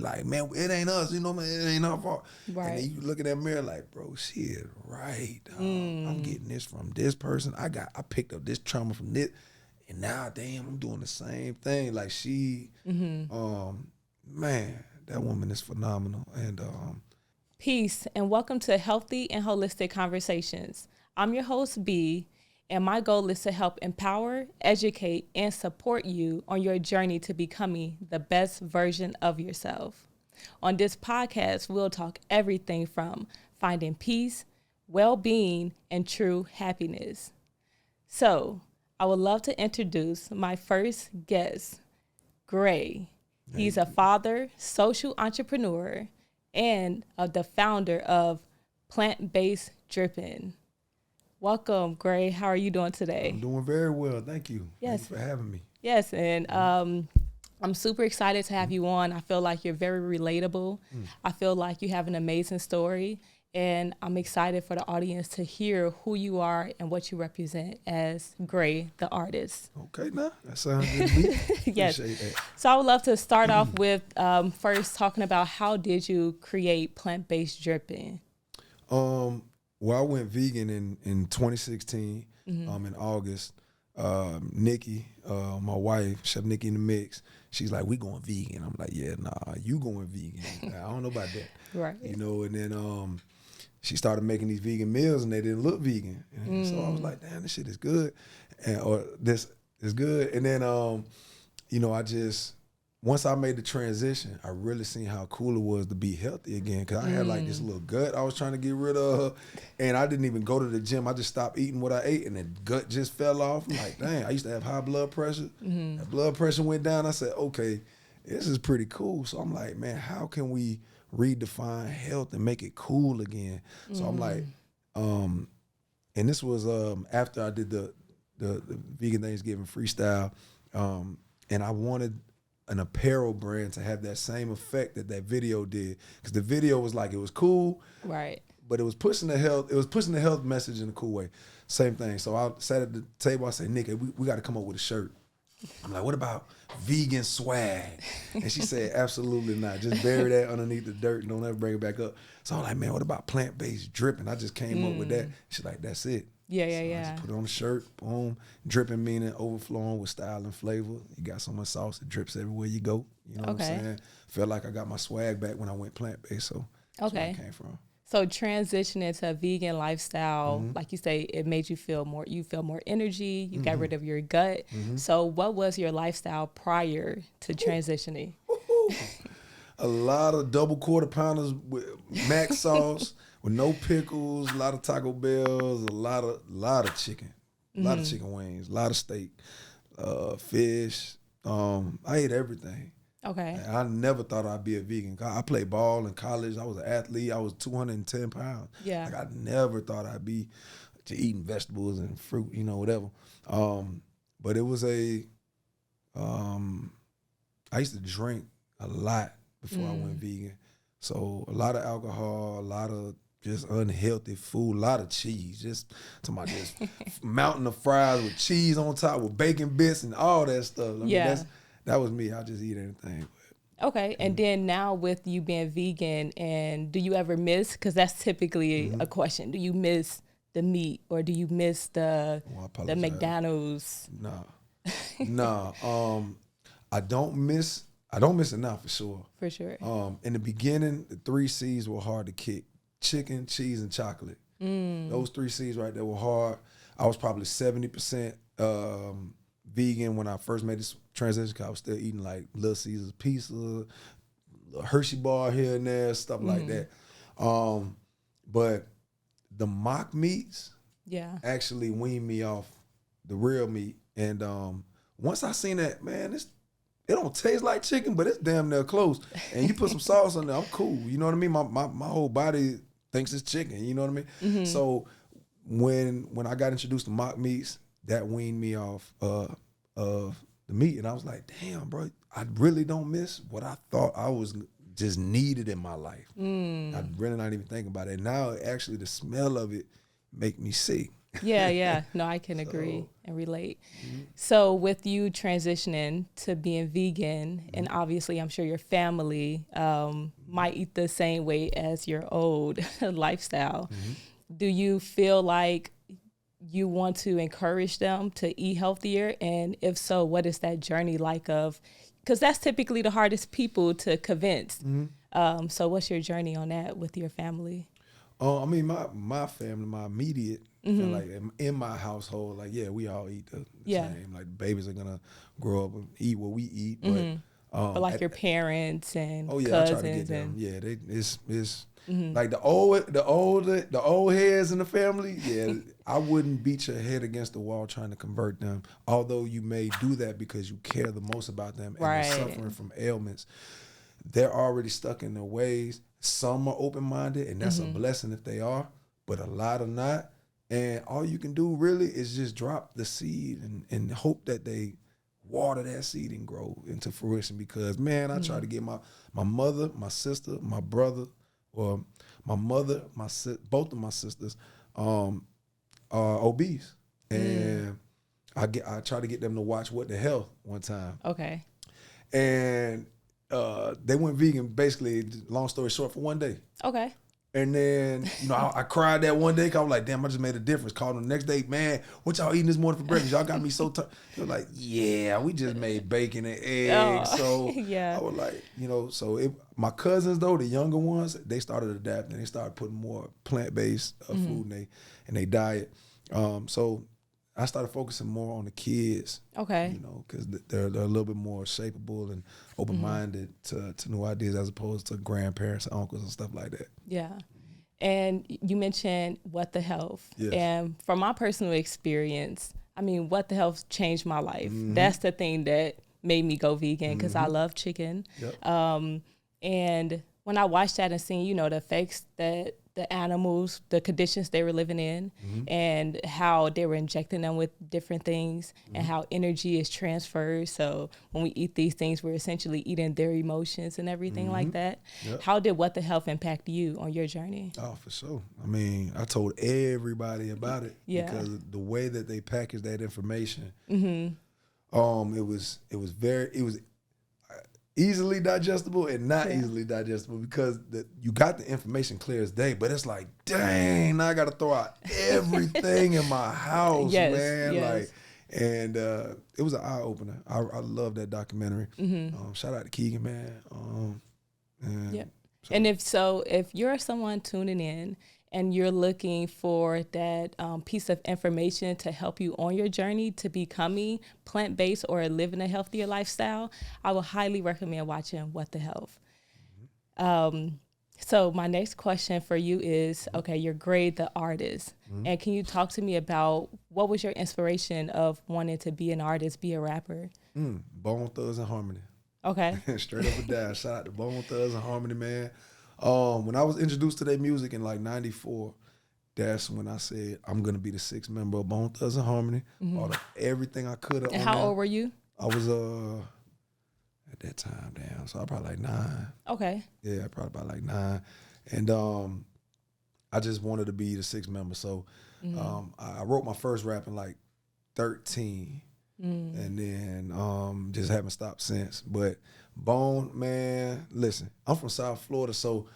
like, man, it ain't us, you know, man, it ain't our fault. Right. And then you look in that mirror like, bro, she is right. I'm getting this from this person. I picked up this trauma from this, and now, damn, I'm doing the same thing. Like she, man, that woman is phenomenal. And Peace, and welcome to Healthy and Holistic Conversations. I'm your host, B, and my goal is to help empower, educate, and support you on your journey to becoming the best version of yourself. On this podcast, we'll talk everything from finding peace, well-being, and true happiness. So, I would love to introduce my first guest, Gray. He's a father, social entrepreneur, and the founder of Plant-Based Dripping. Welcome, Gray. How are you doing today? I'm doing very well. Thank you. Yes. Thank you for having me. Yes, and I'm super excited to have you on. I feel like you're very relatable. I feel like you have an amazing story, and I'm excited for the audience to hear who you are and what you represent as Gray, the artist. Okay, now that sounds good to me. Yes. Appreciate that. So I would love to start off with first talking about how did you create Plant-Based Dripping? Well, I went vegan in 2016, in August. Nikki, my wife, Chef Nikki in the mix, she's like, we going vegan. I'm like, yeah, nah, you going vegan. I don't know about that. Right. You know, and then she started making these vegan meals and they didn't look vegan. And so I was like, damn, this shit is good. Or this is good. And then, you know, once I made the transition, I really seen how cool it was to be healthy again. Cause I had like this little gut I was trying to get rid of, and I didn't even go to the gym. I just stopped eating what I ate, and the gut just fell off. I'm like, dang, I used to have high blood pressure. That blood pressure went down. I said, okay, this is pretty cool. So I'm like, man, how can we redefine health and make it cool again? So I'm like, and this was after I did the vegan Thanksgiving freestyle, and I wanted an apparel brand to have that same effect that video did, because the video was like, it was cool, Right. but it was pushing the health message in a cool way. Same thing. So I sat at the table, I said, Nikki, we got to come up with a shirt. I'm like, what about vegan swag? And she said, absolutely not. Just bury that underneath the dirt and don't ever bring it back up. So I'm like, man, what about plant-based dripping? I just came up with that. She's like, that's it. Yeah. I just put it on the shirt, boom. Dripping meaning overflowing with style and flavor. You got so much sauce, it drips everywhere you go. You know what I'm saying? Felt like I got my swag back when I went plant-based, so that's where it came from. So transitioning to a vegan lifestyle, like you say, it made you feel more energy, you got rid of your gut. So what was your lifestyle prior to transitioning? A lot of double quarter pounders with mac sauce, with no pickles, a lot of Taco Bells, a lot of chicken, a lot of chicken wings, a lot of steak, fish. I ate everything. Okay. I never thought I'd be a vegan. I played ball in college. I was an athlete. I was 210 pounds. Yeah. Like I never thought I'd be to eating vegetables and fruit, you know, whatever. But it was I used to drink a lot before I went vegan. So a lot of alcohol, a lot of just unhealthy food, a lot of cheese. Just talking about this mountain of fries with cheese on top with bacon bits and all that stuff. I mean, that was me. I just eat anything. Okay. And then now with you being vegan, and do you ever miss, because that's typically a question, do you miss the meat or do you miss the McDonald's? No. I don't miss it now for sure. For sure. In the beginning, the 3 C's were hard to kick. Chicken, cheese, and chocolate. Those 3 C's right there were hard. I was probably 70% vegan when I first made this transition, because I was still eating like Little Caesars pizza, little Hershey bar here and there, stuff like that. But the mock meats actually weaned me off the real meat. And once I seen that, man, it don't taste like chicken, but it's damn near close. And you put some sauce on there, I'm cool. You know what I mean? My whole body thinks it's chicken. You know what I mean? So when I got introduced to mock meats, that weaned me off of the meat, and I was like, damn, bro, I really don't miss what I thought I was just needed in my life. I really not even thinking about it. Now, actually, the smell of it make me sick. Yeah. No, I can agree and relate. So with you transitioning to being vegan, and obviously I'm sure your family might eat the same way as your old lifestyle. Do you feel like you want to encourage them to eat healthier? And if so, what is that journey like of, because that's typically the hardest people to convince. So what's your journey on that with your family? I mean, my family, my immediate, like in my household, like, yeah, we all eat the same. Like, babies are going to grow up and eat what we eat. But like your parents and I cousins try to get them. and Yeah, it's like the old heads in the family. Yeah, I wouldn't beat your head against the wall trying to convert them. Although you may do that because you care the most about them and they're suffering from ailments. They're already stuck in their ways. Some are open-minded, and that's a blessing if they are, but a lot are not. And all you can do really is just drop the seed and hope that they water that seed and grow into fruition. Because, man, I try to get my mother, my sister, my brother, or my mother, both of my sisters are obese. And I try to get them to watch What the Health one time. Okay. And they went vegan, basically, long story short, for one day. Okay. And then, I cried that one day because I was like, damn, I just made a difference. Called them the next day, man, what y'all eating this morning for breakfast? Y'all got me so tired. They were like, yeah, we just made bacon and eggs. So I was like, my cousins, though, the younger ones, they started adapting. They started putting more plant-based food in their diet. So I started focusing more on the kids. Okay. Because they're a little bit more shapeable and open-minded to new ideas as opposed to grandparents and uncles and stuff like that. Yeah. And you mentioned What the Health. Yes. And from my personal experience, I mean, What the Health changed my life. That's the thing that made me go vegan because I love chicken. Yep. And when I watched that and seen, the effects that the animals, the conditions they were living in, and how they were injecting them with different things, and how energy is transferred. So when we eat these things, we're essentially eating their emotions and everything like that. Yep. How did What the Health impact you on your journey? Oh, for sure. I mean, I told everybody about it because the way that they packaged that information, it was easily digestible and not easily digestible because you got the information clear as day, but it's like, dang, now I got to throw out everything in my house, man. Like, and it was an eye opener. I love that documentary. Shout out to Keegan, man. And if you're someone tuning in and you're looking for that piece of information to help you on your journey to becoming plant-based or living a healthier lifestyle, I would highly recommend watching What the Health. So my next question for you is, okay, you're Grade the artist. And can you talk to me about what was your inspiration of wanting to be an artist, be a rapper? Bone Thugs and Harmony. Okay. Straight up and down. Shout out to Bone Thugs and Harmony, man. When I was introduced to their music in like 94, that's when I said, I'm going to be the sixth member of Bone Thugs and Harmony. Bought everything I could. And how old were you? I was, at that time, so I probably like 9. Okay. Yeah, probably about like 9. And I just wanted to be the sixth member. So I wrote my first rap in like 13. And then just haven't stopped since. But Bone, man, listen, I'm from South Florida, so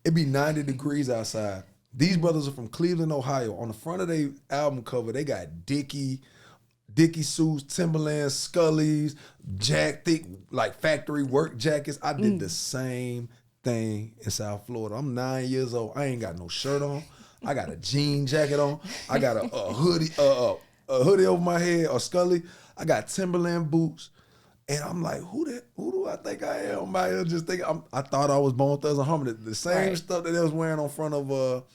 it be 90 degrees outside. These brothers are from Cleveland, Ohio. On the front of their album cover, they got Dickie suits, Timberlands, Scully's, Jack thick, like factory work jackets. I did the same thing in South Florida. I'm 9 years old. I ain't got no shirt on. I got a jean jacket on. I got a hoodie, a hoodie over my head, a Scully. I got Timberland boots. And I'm like, who do I think I am? I just think I thought I was Bone Thugs and Harmony. The same stuff that they was wearing on front of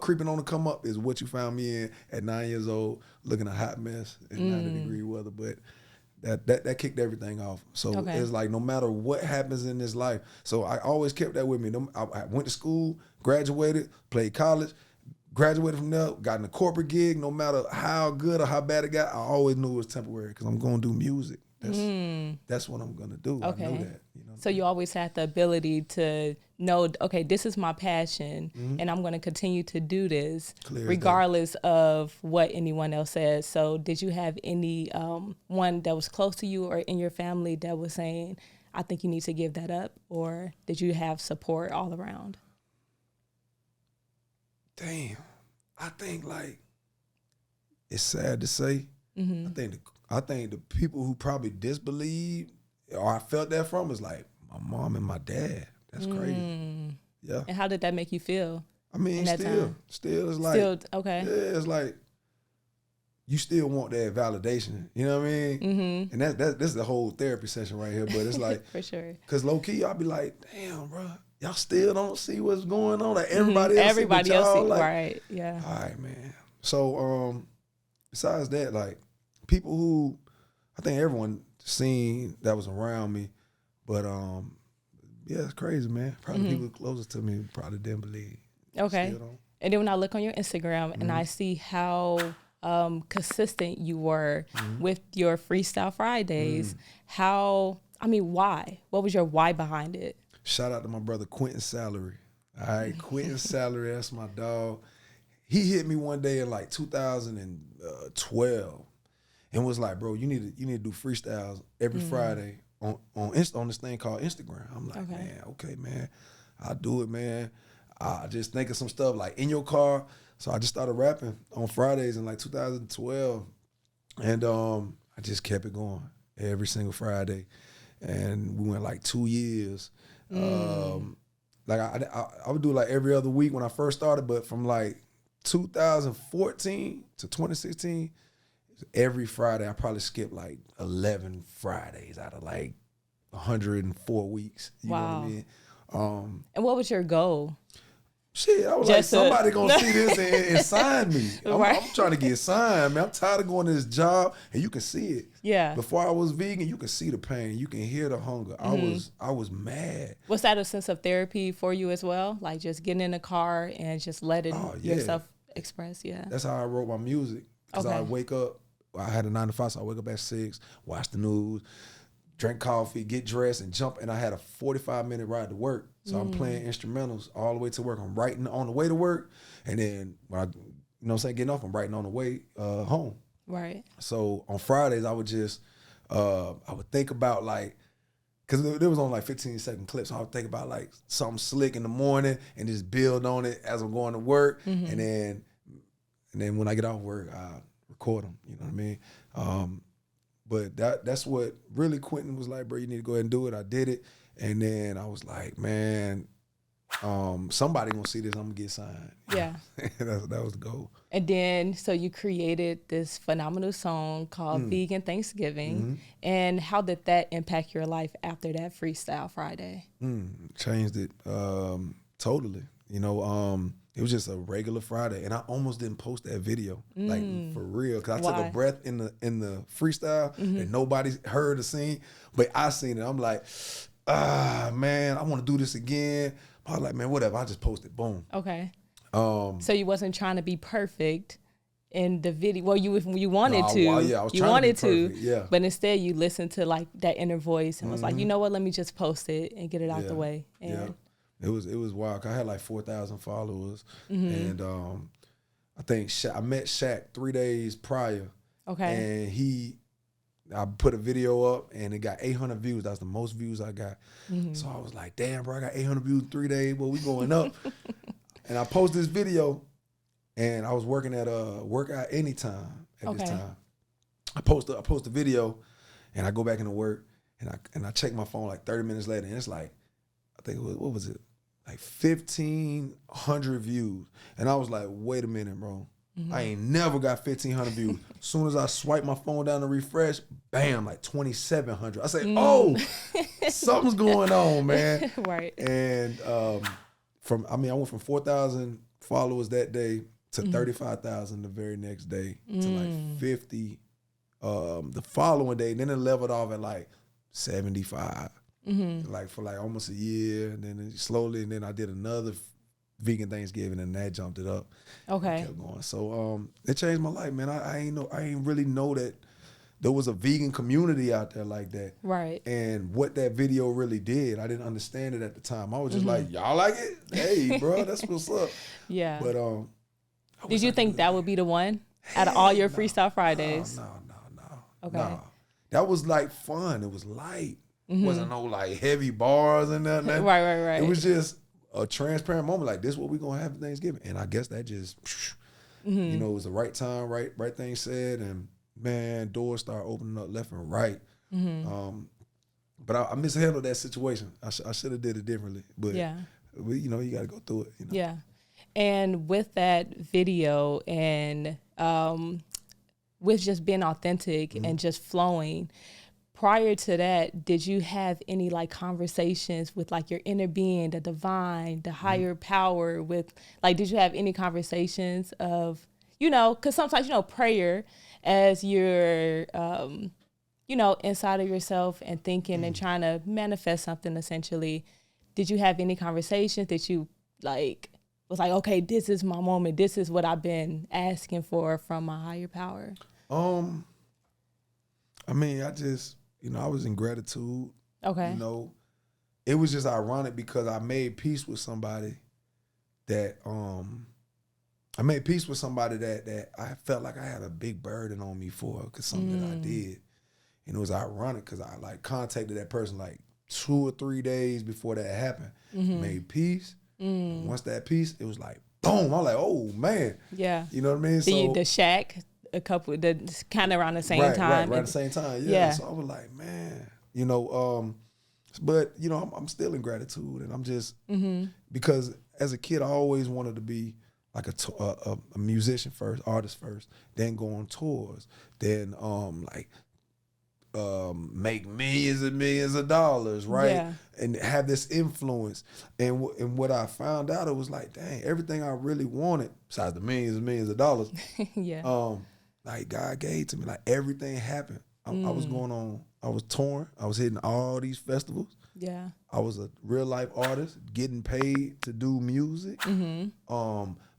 Creeping on the Come Up is what you found me in at 9 years old, looking a hot mess in 90-degree weather. But that kicked everything off. So it's like no matter what happens in this life. So I always kept that with me. I went to school, graduated, played college, graduated from there, got in a corporate gig. No matter how good or how bad it got, I always knew it was temporary because I'm going to do music. That's what I'm going to do. Okay. I know that. You know. So you always had the ability to know, okay, this is my passion, and I'm going to continue to do this regardless of what anyone else says. So did you have any one that was close to you or in your family that was saying, I think you need to give that up? Or did you have support all around? Damn. I think, like, it's sad to say. I think the people who probably disbelieved or I felt that from is like my mom and my dad. That's crazy. Yeah. And how did that make you feel? I mean, still it's like, okay. Yeah, it's like you still want that validation. You know what I mean? And this is the whole therapy session right here. But it's like, for sure. Because low key, I'll be like, damn, bro, y'all still don't see what's going on. Like everybody else, see, like, right? Yeah. All right, man. So, besides that, like people who I think everyone seen that was around me, but yeah, it's crazy, man. Probably people closest to me probably didn't believe. Okay. And then when I look on your Instagram and I see how consistent you were with your Freestyle Fridays, why? What was your why behind it? Shout out to my brother Quentin Salary. All right, Quentin Salary, that's my dog. He hit me one day in like 2012 and was like, bro, you need to do freestyles every Friday on this thing called Instagram. I'm like, okay, man, I'll do it, man. I just think of some stuff like in your car. So I just started rapping on Fridays in like 2012. And I just kept it going every single Friday. And we went like 2 years. Like I would do it like every other week when I first started, but from like 2014 to 2016, every Friday I probably skipped like 11 Fridays out of like 104 weeks. You know what I mean? And what was your goal? Shit, I was like, somebody gonna see this and sign me. I'm trying to get signed, man. I'm tired of going to this job, and you can see it. Yeah. Before I was vegan, you can see the pain. You can hear the hunger. I was mad. Was that a sense of therapy for you as well? Like just getting in the car and just letting yourself express? Yeah. That's how I wrote my music. Because I wake up, I had a 9 to 5, so I wake up at 6, watch the news, drink coffee, get dressed, and jump. And I had a 45-minute ride to work. So I'm playing instrumentals all the way to work. I'm writing on the way to work. And then when getting off, I'm writing on the way home. Right. So on Fridays, I would just, I would think about like, because there was only like 15-second clips. So I would think about like something slick in the morning and just build on it as I'm going to work. And then when I get off work, I record them. You know what I mean? But that's what really Quentin was like, bro, you need to go ahead and do it. I did it. And then I was like, man, somebody gonna see this, I'm gonna get signed. Yeah. that was the goal. And then, so you created this phenomenal song called Vegan Thanksgiving. And how did that impact your life after that Freestyle Friday? Changed it totally. You know, it was just a regular Friday, and I almost didn't post that video, like for real, because I took a breath in the freestyle, and nobody heard the scene, but I seen it. I'm like, man, I want to do this again. I was like, man, whatever. I just posted, boom. Okay. So you wasn't trying to be perfect in the video. Well, you wanted to. I was trying to be perfect, yeah. But instead you listened to like that inner voice and was like, you know what? Let me just post it and get it out the way. And It was wild. I had like 4,000 followers, and I think I met Shaq 3 days prior. Okay. And I put a video up, and it got 800 views. That's the most views I got. So I was like, damn, bro, I got 800 views in 3 days. Well, we going up. And I posted this video, and I was working at Workout Anytime at this time. I post the video, and I go back into work, and I check my phone like 30 minutes later, and it's like, I think it was, what was it? Like 1,500 views. And I was like, wait a minute, bro. I ain't never got 1,500 views. As soon as I swipe my phone down to refresh, bam, like 2,700. I say, oh, something's going on, man. Right. And I went from 4,000 followers that day to 35,000 the very next day to like 50 the following day. And then it leveled off at like 75. Like for like almost a year, and then slowly, and then I did another vegan Thanksgiving, and that jumped it up. Okay. Kept going. So it changed my life, man. I ain't really know that there was a vegan community out there like that. Right. And what that video really did, I didn't understand it at the time. I was just like, y'all like it? Hey, bro, that's what's up. Yeah. But did you think that would be the one out of all your Freestyle Fridays? No. Okay. No. That was like fun. It was light. Wasn't no like heavy bars and nothing. Right. It was just a transparent moment. Like, this is what we gonna have at Thanksgiving. And I guess that just, you know, it was the right time, right thing said, and man, doors start opening up left and right. But I mishandled that situation. I should have did it differently. But you know, you got to go through it. You know? Yeah. And with that video and with just being authentic and just flowing, prior to that, did you have any like conversations with like your inner being, the divine, the higher power with like, did you have any conversations of, you know, because sometimes, you know, prayer as you're, you know, inside of yourself and thinking and trying to manifest something essentially, did you have any conversations that you like, was like, okay, this is my moment. This is what I've been asking for from my higher power? I mean, I just, you know, I was in gratitude. Okay. You know, it was just ironic because I made peace with somebody that, that I felt like I had a big burden on me for, because something that I did. And it was ironic because I like contacted that person like 2 or 3 days before that happened. Made peace. And once that peace, it was like, boom. I'm like, oh man. Yeah. You know what I mean? The shack, a couple, the kind of around the same time. Right, at the same time. Yeah. So I was like, man, you know, but you know, I'm still in gratitude, and I'm just, because as a kid, I always wanted to be like a musician first, artist first, then go on tours, then make millions and millions of dollars, right? Yeah. And have this influence. And what I found out, it was like, dang, everything I really wanted, besides the millions and millions of dollars, like God gave to me. Like everything happened. I was going on, I was touring, I was hitting all these festivals. Yeah. I was a real life artist, getting paid to do music.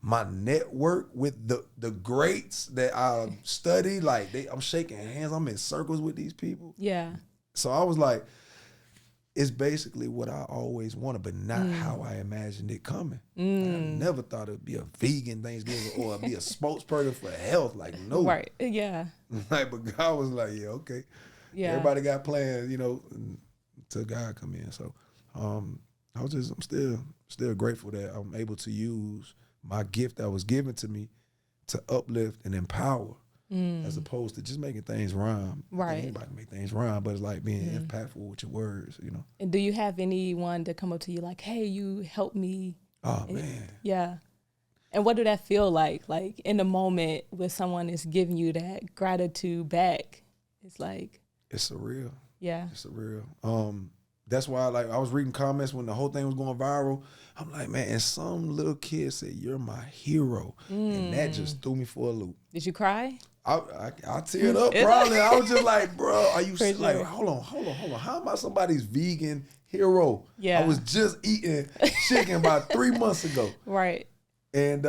My network with the greats that I study, like I'm shaking hands, I'm in circles with these people. Yeah. So I was like, it's basically what I always wanted, but not how I imagined it coming. Like, I never thought it'd be a vegan Thanksgiving or be a spokesperson for health. Like, no. Right. Yeah. Like, but God was like, yeah, okay. Yeah. Everybody got plans, you know, until God come in. So I'm still grateful that I'm able to use my gift that was given to me to uplift and empower, as opposed to just making things rhyme. Right. Anybody can make things rhyme, but it's like being impactful with your words, you know. And do you have anyone to come up to you like, hey, you helped me? Oh, man. Yeah. And what did that feel like? Like in the moment where someone is giving you that gratitude back, it's like. It's surreal. Yeah. It's surreal. That's why, like, I was reading comments when the whole thing was going viral. I'm like, man, and some little kid said, "You're my hero," and that just threw me for a loop. Did you cry? I teared up probably. I was just like, bro, are you like, sure. hold on. How am I somebody's vegan hero? Yeah. I was just eating chicken about 3 months ago. Right. And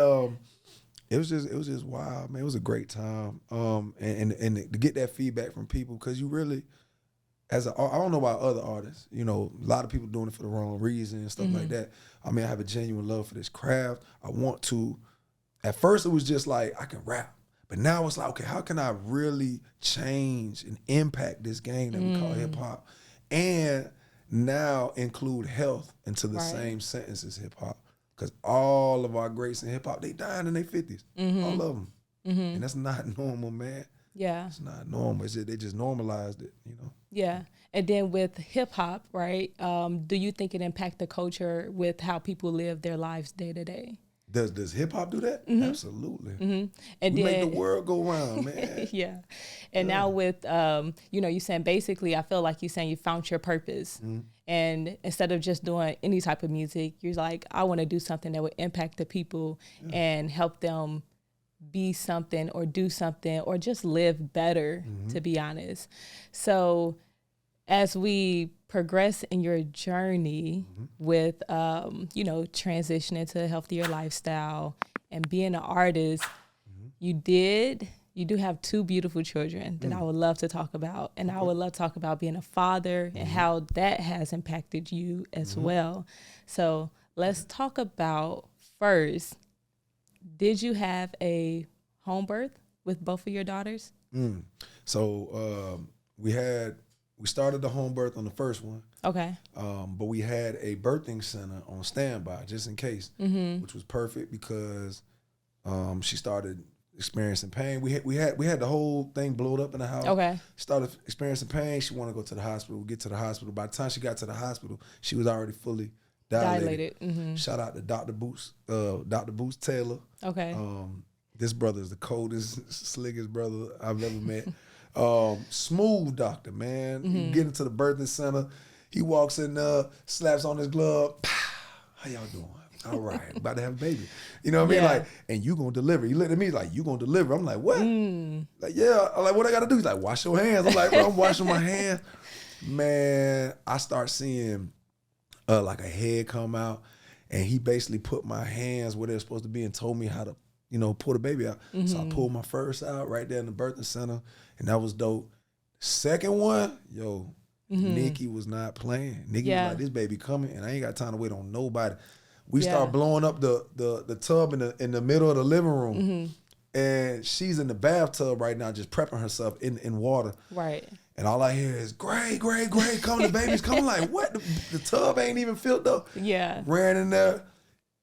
it was just wild, man. It was a great time. And to get that feedback from people, because you really, I don't know about other artists, you know, a lot of people doing it for the wrong reason and stuff like that. I mean, I have a genuine love for this craft. I want to. At first, it was just like, I can rap. But now it's like, okay, how can I really change and impact this game that we call hip hop, and now include health into the same sentence as hip hop? Because all of our greats in hip hop, they dying in their 50s, all of them, and that's not normal, man. Yeah, it's not normal. It's just, they just normalized it, you know. Yeah, and then with hip hop, right? Do you think it impact the culture with how people live their lives day to day? Does hip hop do that? Absolutely. And we then, make the world go round, man. Yeah. And now with, you know, you saying basically, I feel like you're saying you found your purpose. And instead of just doing any type of music, you're like, I want to do something that would impact the people and help them be something or do something or just live better, to be honest. So as we progress in your journey with, you know, transitioning to a healthier lifestyle and being an artist, you did you do have two beautiful children that I would love to talk about. And I would love to talk about being a father and how that has impacted you as well. So let's talk about first, did you have a home birth with both of your daughters? So we started the home birth on the first one. Okay. But we had a birthing center on standby just in case, which was perfect because she started experiencing pain. We had the whole thing blowed up in the house. Okay. Started experiencing pain. She wanted to go to the hospital. We get to the hospital. By the time she got to the hospital, she was already fully dilated. Shout out to Dr. Boots Taylor. Okay. This brother is the coldest, slickest brother I've ever met. Smooth doctor, man. You get into the birthing center. He walks in there, slaps on his glove. How y'all doing? All right, about to have a baby. You know what I mean? Like, and you gonna deliver. He looked at me like, you gonna deliver. I'm like, what? Like, yeah. I'm like, what I gotta do? He's like, wash your hands. I'm like, bro, I'm washing my hands. Man, I start seeing like a head come out, and he basically put my hands where they're supposed to be and told me how to, pull the baby out. So I pulled my first out right there in the birthing center, and that was dope. Second one, Nikki was not playing. Nikki was like, this baby coming, and I ain't got time to wait on nobody. We start blowing up the tub in the middle of the living room, and she's in the bathtub right now, just prepping herself in water. Right. And all I hear is, great, come, the baby's coming. Like, what? The tub ain't even filled up. Yeah. Ran in there.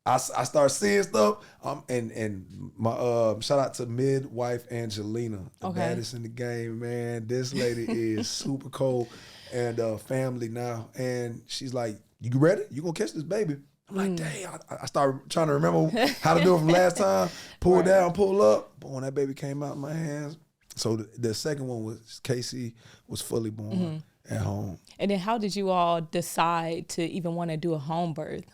I start seeing stuff. And my shout out to midwife Angelina, the baddest in the game, man. This lady is super cold and family now. And she's like, you ready? You gonna catch this baby? I'm like, dang, I started trying to remember how to do it from last time. Pull down, pull up. Boom, that baby came out of my hands. So the second one was Casey was fully born at home. And then how did you all decide to even want to do a home birth?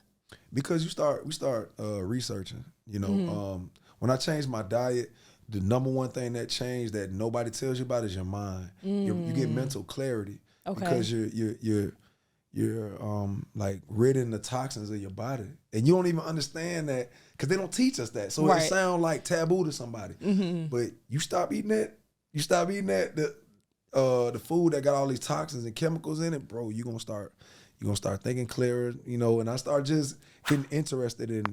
Because we start researching, when I changed my diet, the number one thing that changed that nobody tells you about is your mind. You get mental clarity because you're like ridding the toxins of your body, and you don't even understand that because they don't teach us that. So it sounds like taboo to somebody, but you stop eating that. You stop eating that the food that got all these toxins and chemicals in it, bro. You're gonna start thinking clearer, and I start just getting interested in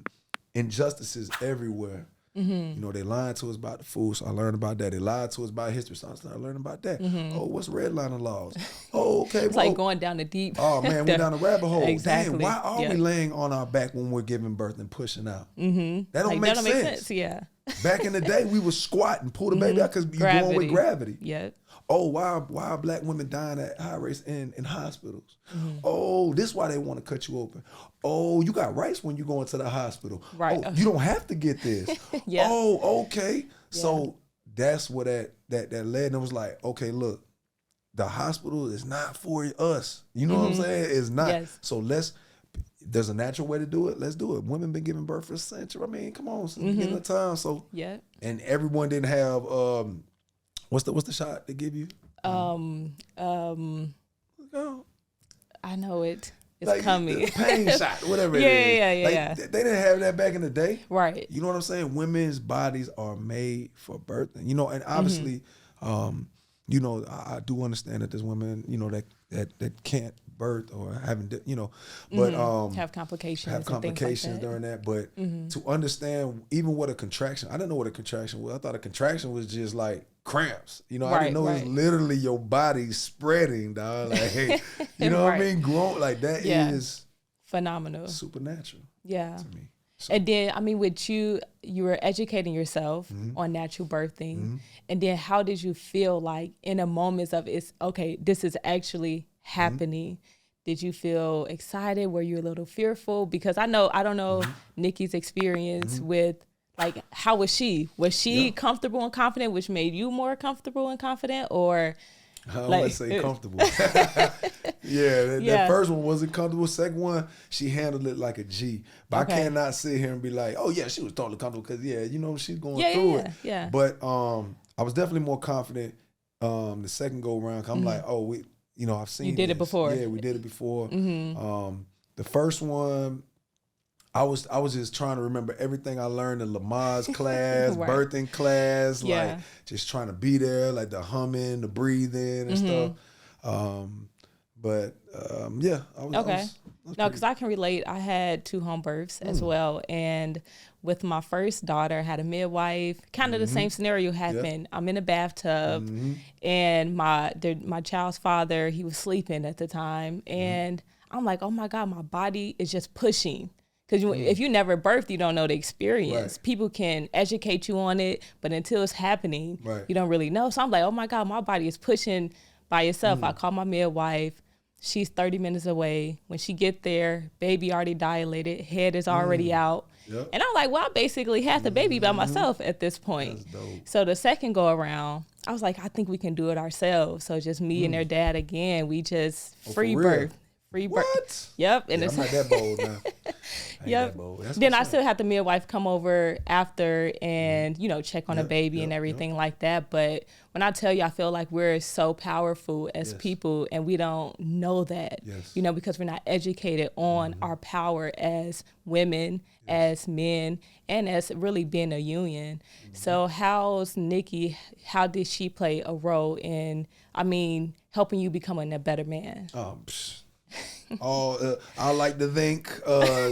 injustices everywhere. They lied to us about the food, so I learned about that. They lied to us about history, so I started learning about that. Oh, what's redlining laws? Oh, okay. It's like going down the deep. Oh, man, we're down the rabbit hole. Exactly. Damn, why are we laying on our back when we're giving birth and pushing out? That don't make sense. Yeah. Back in the day, we would squat and pull the baby out because you're going with gravity. Yeah. Oh, why are black women dying at high rates in hospitals? Oh, this is why they want to cut you open. Oh, you got rights when you go into the hospital. Right. Oh, you don't have to get this. Oh, okay. Yeah. So that's what that led. And it was like, okay, look, the hospital is not for us. You know what I'm saying? It's not. Yes. So there's a natural way to do it. Let's do it. Women been giving birth for a century. I mean, come on, since the beginning of time. So and everyone didn't have what's the shot they give you? I know it. It's like coming. The pain shot, whatever it is. Yeah. They didn't have that back in the day. Right. You know what I'm saying? Women's bodies are made for birthing. And obviously, I do understand that there's women, that can't birth or haven't, but have complications. Have complications during that. But to understand even what a contraction, I didn't know what a contraction was. I thought a contraction was just like cramps. I didn't know it's literally your body spreading, dog. Like, hey, you know what I mean? Grown like that is phenomenal, supernatural. Yeah. To me. So. And then, with you were educating yourself on natural birthing. And then how did you feel like in the moments of this is actually happening? Did you feel excited? Were you a little fearful? Because I don't know Nikki's experience with, like, how was she? Was she comfortable and confident, which made you more comfortable and confident, or? I don't want to say comfortable. That first one wasn't comfortable. Second one, she handled it like a G. But I cannot sit here and be like, oh yeah, she was totally comfortable because she's going through it. Yeah. But I was definitely more confident the second go around. I'm like, oh, I've seen. You did it before. Yeah, we did it before. The first one, I was just trying to remember everything I learned in Lamar's class, Right. birthing class, Yeah. like just trying to be there, like the humming, the breathing and stuff. Yeah, Okay. No, because I can relate. I had 2 home births as well. And with my first daughter, I had a midwife. Kind of the same scenario happened. I'm in a bathtub, and my child's father, he was sleeping at the time. And I'm like, oh my God, my body is just pushing. Because if you never birthed, you don't know the experience. Right. People can educate you on it, but until it's happening, Right. you don't really know. So I'm like, oh my God, my body is pushing by itself. I call my midwife. She's 30 minutes away. When she get there, baby already dilated, head is already out. Yep. And I'm like, well, I basically had the baby by myself at this point. That's dope. So the second go around, I was like, I think we can do it ourselves. So just me and their dad again, we just free for real? birth. Free birth. What? Yep. And Yeah, I'm not that bold now. I ain't Yep. that bold. That's Then what's I up. still had the midwife come over after and, check on the baby and everything like that. But when I tell you, I feel like we're so powerful as people and we don't know that, Yes. because we're not educated on our power as women, as men, and as really being a union. So how did she play a role in, helping you becoming a better man? I like to thank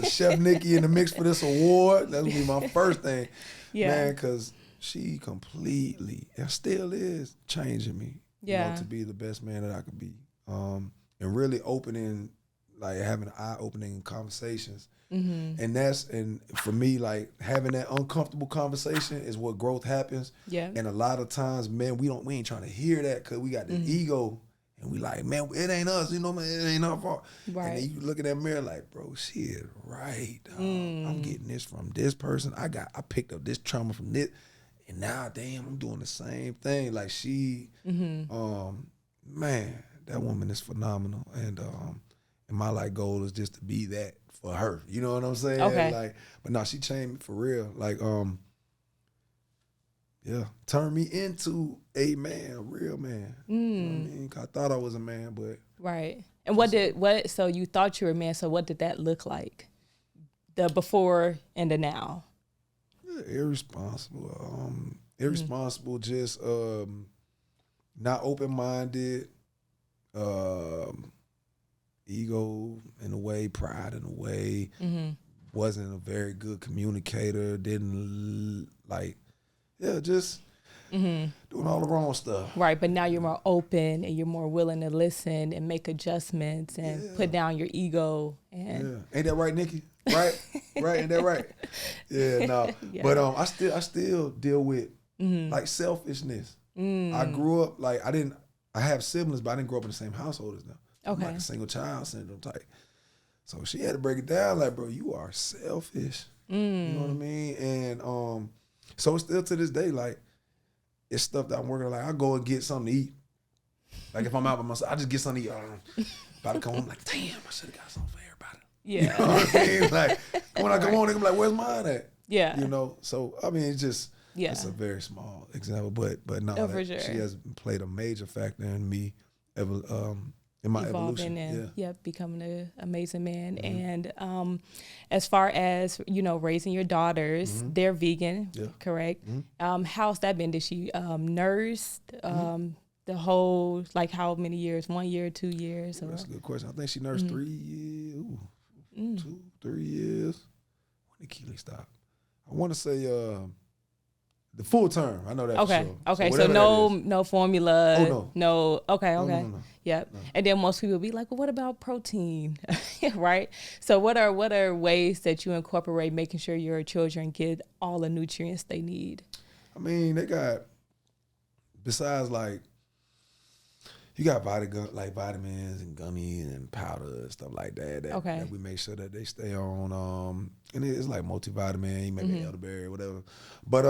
Chef Nikki in the mix for this award. That would be my first thing, man, because she completely and still is changing me, to be the best man that I could be, and really opening, like having eye-opening conversations, and for me, like having that uncomfortable conversation is what growth happens. Yeah, and a lot of times, man, we ain't trying to hear that because we got the ego. And we like, man, it ain't us, man, it ain't our fault. Right. And then you look in that mirror like, bro, she is right. I'm getting this from this person. I picked up this trauma from this. And now, damn, I'm doing the same thing. Like she, man, that woman is phenomenal. And my goal is just to be that for her. You know what I'm saying? Okay. But no, she changed me for real. Turned me into a man, a real man. You know what I mean? 'Cause I thought I was a man, but right. And so you thought you were a man, so what did that look like? The before and the now? Irresponsible, just not open-minded, ego in a way, pride in a way, wasn't a very good communicator, didn't just doing all the wrong stuff. Right, but now you're more open and you're more willing to listen and make adjustments and put down your ego. And ain't that right, Nikki? Right, ain't that right? Yeah, no. Yeah. But I still deal with like selfishness. I grew up I have siblings, but I didn't grow up in the same household as them. Okay. I'm like a single child syndrome type. So she had to break it down like, bro, you are selfish. You know what I mean? And so still to this day, like, it's stuff that I'm working on. Like, I go and get something to eat. Like, if I'm out by myself, I just get something to eat. About to come home, like, damn, I should have got something for everybody. Yeah. You know what I mean? Like, when I come home, I'm like, where's mine at? Yeah. So, it's just, it's a very small example. But no, for sure. She has played a major factor in me, in my evolving evolution. and becoming an amazing man. And as far as raising your daughters, they're vegan, correct? How's that been? Did she nurse the whole, like, how many years? 1 year, 2 years? That's a good question. I think she nursed 3 years, 2, 3 years. When did Keely stop? I want to say the full term. I know that for sure. Okay, so no formula. Oh, no. Okay. No. Yep. No. And then most people be like, well, what about protein? Right? So what are ways that you incorporate making sure your children get all the nutrients they need? They got, besides you got vitamins and gummies and powder and stuff like that that we make sure that they stay on. And it's like multivitamin, maybe elderberry, whatever. But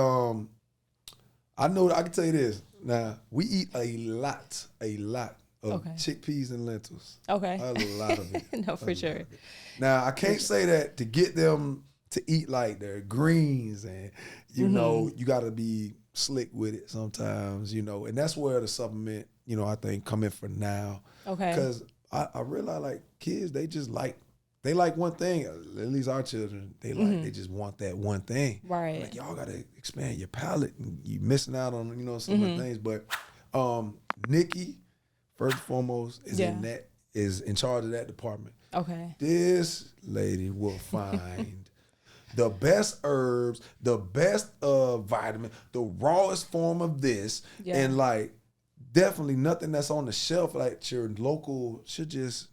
I know I can tell you this. Now, we eat a lot of chickpeas and lentils. Okay. A lot of it. No, for sure. Now, I can't say that to get them to eat like their greens and, you got to be slick with it sometimes, and that's where the supplement, I think come in for now. Okay. Because I realize, like, kids, they just like they like one thing. At least our children, they just want that one thing. Right. Like, y'all gotta expand your palate, and you missing out on, you know, some of the things. But Nikki, first and foremost, is in charge of that department. Okay. This lady will find the best herbs, the best vitamin, the rawest form of this, and like definitely nothing that's on the shelf like your local should just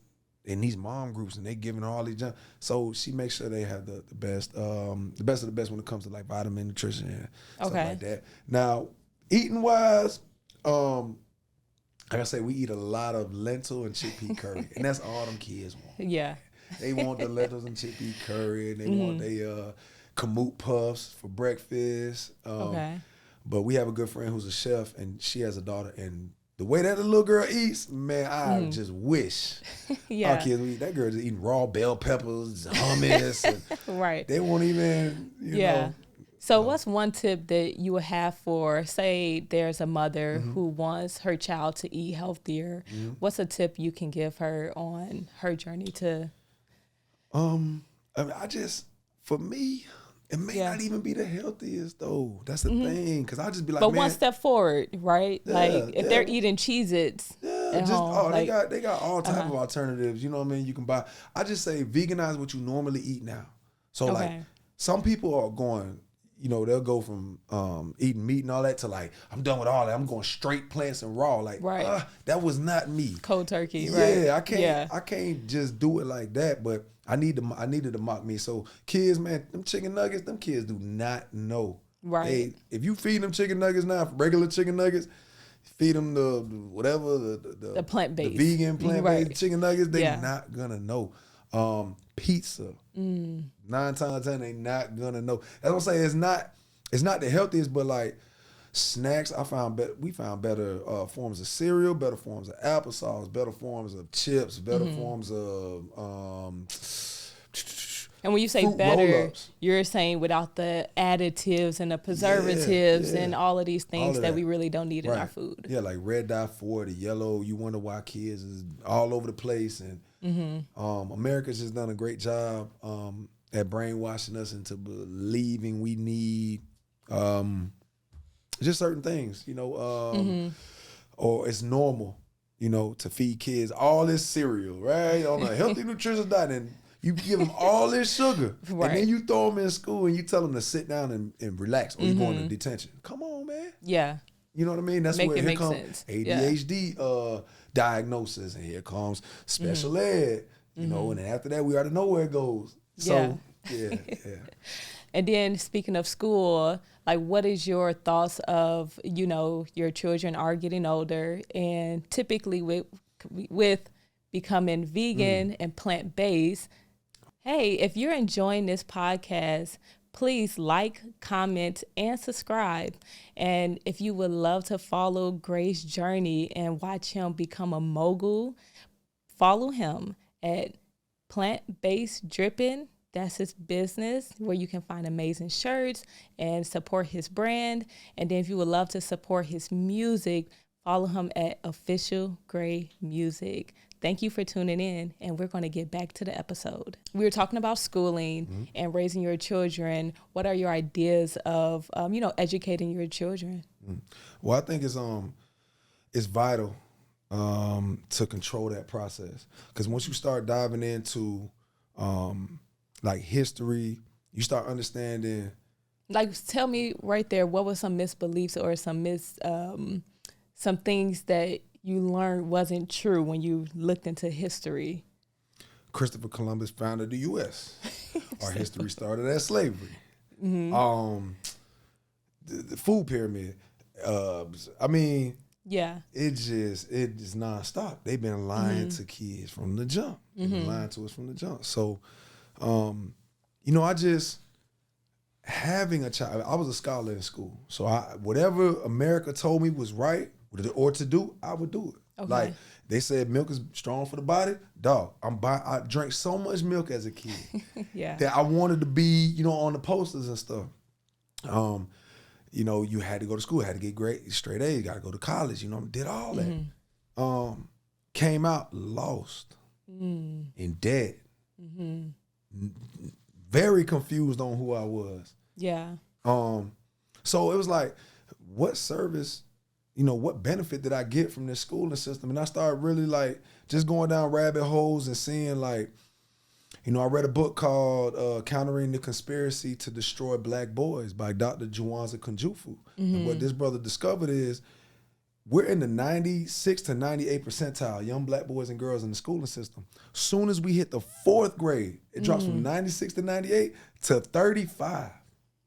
in these mom groups, and they giving her all these junk. So she makes sure they have the best of the best when it comes to like vitamin, nutrition, and stuff like that. Now, eating wise, like I say, we eat a lot of lentil and chickpea curry, and that's all them kids want. Yeah. They want the lentils and chickpea curry, and they want their kamut puffs for breakfast. But we have a good friend who's a chef, and she has a daughter, and the way that the little girl eats, man, I just wish our kids would eat. That girl just eating raw bell peppers, hummus. And right. They won't even, you know. So what's one tip that you would have for, say there's a mother who wants her child to eat healthier. What's a tip you can give her on her journey to? I mean, for me, it may not even be the healthiest though. That's the thing, because I just be like, but man, one step forward, right? Like if they're eating Cheez-Its at home, they got all type of alternatives. You know what I mean? You can buy. I just say veganize what you normally eat now. So like some people are going, you know, they'll go from eating meat and all that to like, I'm done with all that. I'm going straight plants and raw. Like, that was not me. Cold turkey, right? Yeah, I can't just do it like that. But I needed to mock me. So kids, man, them chicken nuggets, them kids do not know. Right. If you feed them chicken nuggets now, regular chicken nuggets, feed them the whatever the plant-based, the vegan plant-based chicken nuggets, they not gonna know. Pizza, 9 times out of 10, they not gonna know. That's what I'm saying. It's not the healthiest, but like snacks, we found better forms of cereal, better forms of applesauce, better forms of chips, better forms of and when you say better, roll-ups. You're saying without the additives and the preservatives and all of these things that we really don't need in our food. Yeah, like red dye 40, yellow. You wonder why kids is all over the place, and America's just done a great job at brainwashing us into believing we need just certain things, you know, or it's normal, you know, to feed kids all this cereal, right, on a healthy, nutritious diet, and you give them all this sugar, and then you throw them in school and you tell them to sit down and relax, or you go into detention. Come on, man. Yeah. You know what I mean? That's where here comes ADHD diagnosis, and here comes special ed, you know, and then after that, we already know where it goes. So, yeah. And then speaking of school, like what is your thoughts of, you know, your children are getting older, and typically with becoming vegan and plant-based, hey, if you're enjoying this podcast, please like, comment, and subscribe. And if you would love to follow Gray's journey and watch him become a mogul, follow him at Plant-Based Drippin'. That's his business, where you can find amazing shirts and support his brand. And then if you would love to support his music, follow him at Official Gray Music. Thank you for tuning in, and we're going to get back to the episode. We were talking about schooling and raising your children. What are your ideas of, you know, educating your children? Well, I think it's vital to control that process, because once you start diving into like history, you start understanding. Like, tell me right there, what were some misbeliefs or some things that you learned wasn't true when you looked into history? Christopher Columbus founded the U.S. Our history started as slavery. The food pyramid. I mean, it's just nonstop. They've been lying to kids from the jump. They've been lying to us from the jump. So, you know, having a child, I was a scholar in school. So whatever America told me was right or to do, I would do it. Okay. Like they said, milk is strong for the body. Dog, I drank so much milk as a kid that I wanted to be, you know, on the posters and stuff. You know, you had to go to school, had to get great straight A's, got to go to college. You know, did all that. Came out lost and dead. Very confused on who I was. Yeah. So it was like, what service, what benefit did I get from this schooling system? And I started really like just going down rabbit holes and seeing like, I read a book called Countering the Conspiracy to Destroy Black Boys by Dr. Juwanza Kunjufu. And what this brother discovered is we're in the 96 to 98 percentile, young black boys and girls in the schooling system. Soon as we hit the 4th grade, it drops from 96 to 98 to 35.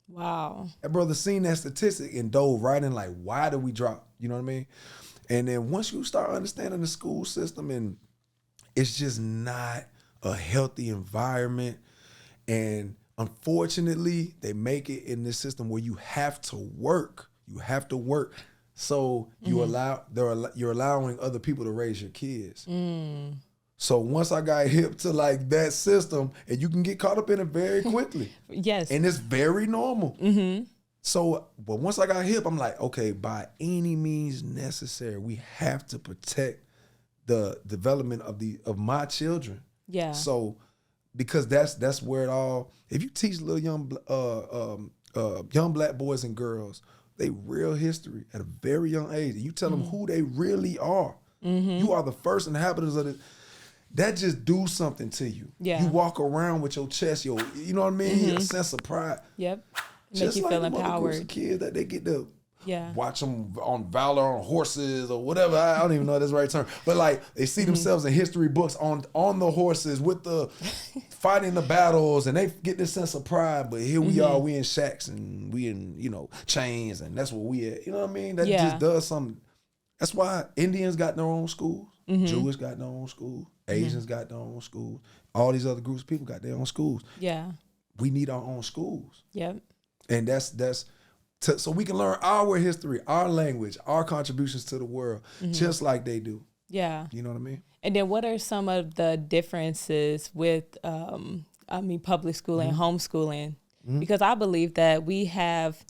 Wow. That brother seen that statistic and dove right in like, why did we drop? You know what I mean? And then once you start understanding the school system, and it's just not a healthy environment. And unfortunately, they make it in this system where you have to work. You have to work. So you're allowing other people to raise your kids. So once I got hip to like that system, and you can get caught up in it very quickly. Yes. And it's very normal. So, but once I got hip, I'm like, okay, by any means necessary, we have to protect the development of my children. Yeah. So, because that's where it all. If you teach little young black boys and girls they real history at a very young age, and you tell them who they really are. You are the first inhabitants of this. That just do something to you. Yeah. You walk around with your chest, you know what I mean? A sense of pride. Yep. Just Make you feel empowered. Of kids that they get to watch them on valor on horses or whatever. I don't even know if that's the right term. But like they see themselves in history books on the horses with the fighting the battles, and they get this sense of pride. But here we are, we in shacks and we in, chains, and that's what we at. You know what I mean? That just does something. That's why Indians got their own schools, Jewish got their own schools, Asians got their own schools, all these other groups of people got their own schools. Yeah. We need our own schools. Yep. And that's so we can learn our history, our language, our contributions to the world, just like they do. Yeah. You know what I mean? And then what are some of the differences with, public schooling and homeschooling? Because I believe that we have,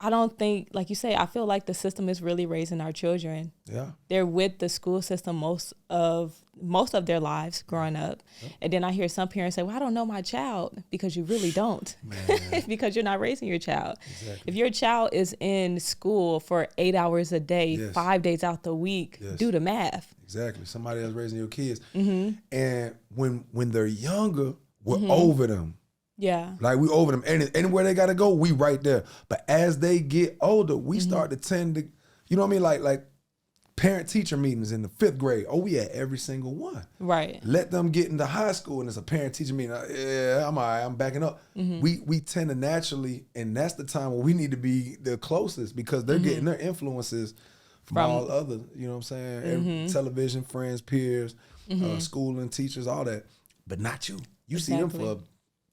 I don't think, like you say, I feel like the system is really raising our children. Yeah. They're with the school system most of their lives growing up. Yep. And then I hear some parents say, well, I don't know my child, because you really don't. Because you're not raising your child. Exactly. If your child is in school for 8 hours a day, 5 days out the week, do the math. Exactly. Somebody else raising your kids. And when they're younger, we're over them. Yeah. Like we over them. Anywhere they gotta go, we right there. But as they get older, we start to tend to, you know what I mean? Like parent-teacher meetings in the 5th grade. Oh, we at every single one. Right. Let them get into high school and it's a parent-teacher meeting. Yeah, I'm all right, I'm backing up. We tend to naturally, and that's the time where we need to be the closest, because they're getting their influences from all other, you know what I'm saying? Television, friends, peers, schooling, teachers, all that. But not you. You see them for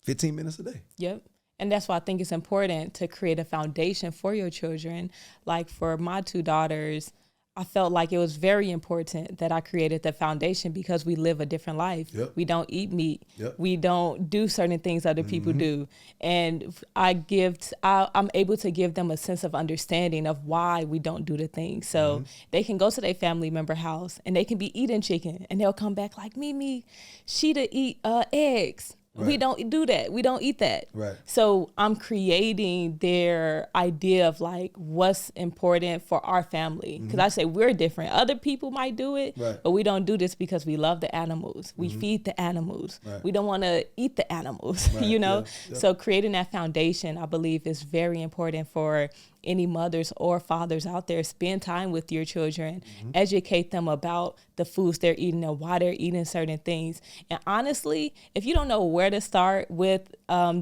15 minutes a day. Yep. And that's why I think it's important to create a foundation for your children. Like for my 2 daughters, I felt like it was very important that I created the foundation, because we live a different life. Yep. We don't eat meat. Yep. We don't do certain things other people do. And I'm able to give them a sense of understanding of why we don't do the things. So they can go to their family member house and they can be eating chicken and they'll come back like, Mimi, she to eat eggs. Right. We don't do that. We don't eat that. Right. So I'm creating their idea of like what's important for our family. Because I say we're different. Other people might do it, but we don't do this because we love the animals. We feed the animals. Right. We don't want to eat the animals, you know? Yeah. So creating that foundation, I believe, is very important for any mothers or fathers out there. Spend time with your children, educate them about the foods they're eating and why they're eating certain things. And honestly, if you don't know where to start with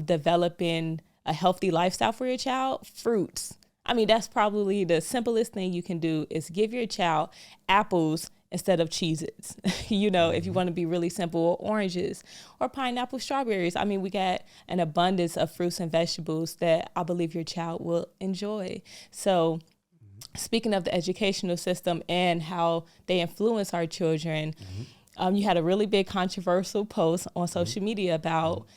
developing a healthy lifestyle for your child, fruits. I mean, that's probably the simplest thing you can do, is give your child apples instead of Cheez-Its, you know, if you want to be really simple, or oranges or pineapple, strawberries. I mean, we got an abundance of fruits and vegetables that I believe your child will enjoy. So speaking of the educational system and how they influence our children, you had a really big controversial post on social media about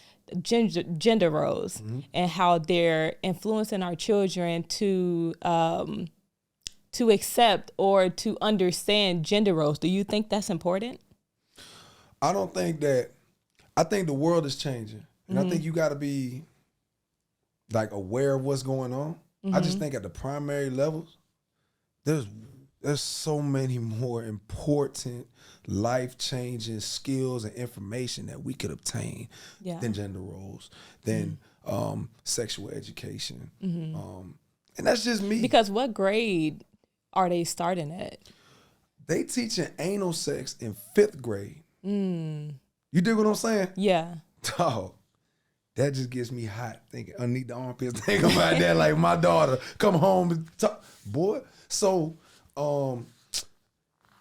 gender roles and how they're influencing our children to accept or to understand gender roles. Do you think that's important? I don't think that, I think the world is changing. And I think you got to be like aware of what's going on. I just think at the primary levels, there's so many more important life-changing skills and information that we could obtain than gender roles, than sexual education. And that's just me. Because what grade are they starting at? They teaching anal sex in 5th grade. You dig what I'm saying? Yeah. Dog, that just gets me hot thinking underneath the armpits, thinking about that. Like my daughter come home and talk, boy. So